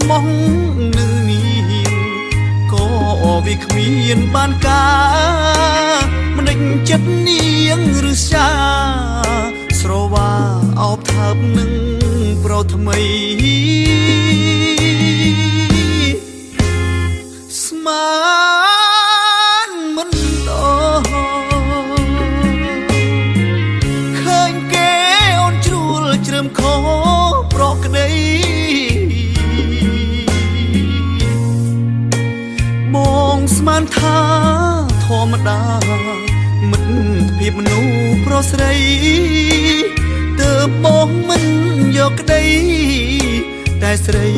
ស្មោះនឹងនាងក៏វាគ្មានបានការមិនដេញចិត្តនាងឬសាស្រវាអោបថើបនឹងប្រថ្មីស្មានមិនដល់ឃើញគេអូនជ្រួលជ្រើមខោប្រក្តីបងស្មានថាធម្មតាមិត្តភាពមនុស្សប្រុសស្រីទើបបងមិនយកក្តីតែស្រី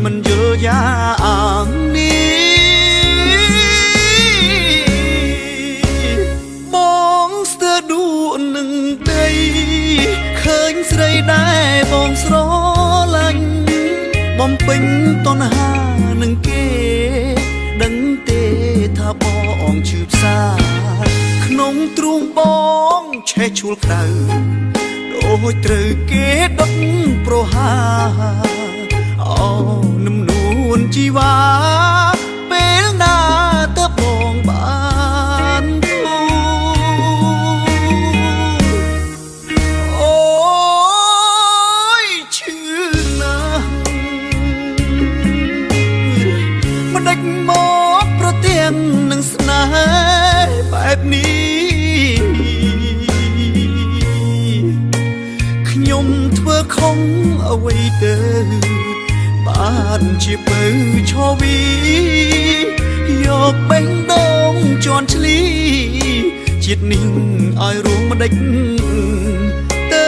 មិនយល់យ៉ាងនេះបងស្ទើរដួលនឹងដីឃើញស្រីដែរបងស្រឡាញ់បំពេញតណ្ហានឹងគេដឹងទេថាបងឈឺផ្សាក្នុងទ្រូងបងឆេះឈួលក្តៅដូចត្រូវគេដុតប្រហាអូនឹមនួនជីវ៉ាពេលណាទៅបងបានទូអូយឈឺណាស់មិនដេចមកប្រទៀងនឹងស្នេហ៍បែបនេះខ្ញុំធ្វើខំអ្វីទៅបានជាពៅឈវីយកបេះដូងជន់ឆ្លីជាតិនេះឲ្យរួមមិនដេចទៅ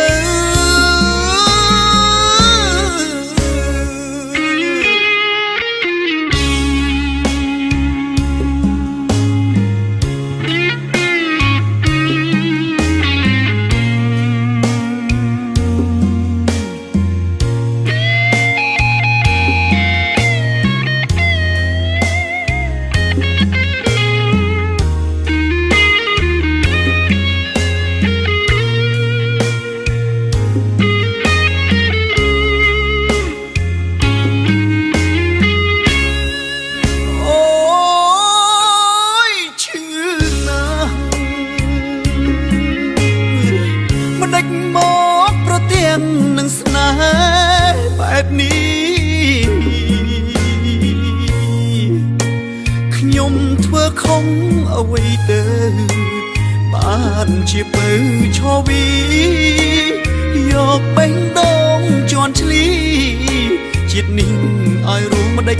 មកប្រទៀងនឹងស្នេហ៍បែបនេះខ្ញុំធ្វើខំអ្វីទៅបានជាពៅឈវីយកបេះដូងជន់ឆ្លីជាតិនេះឲ្យរួមមិនដេច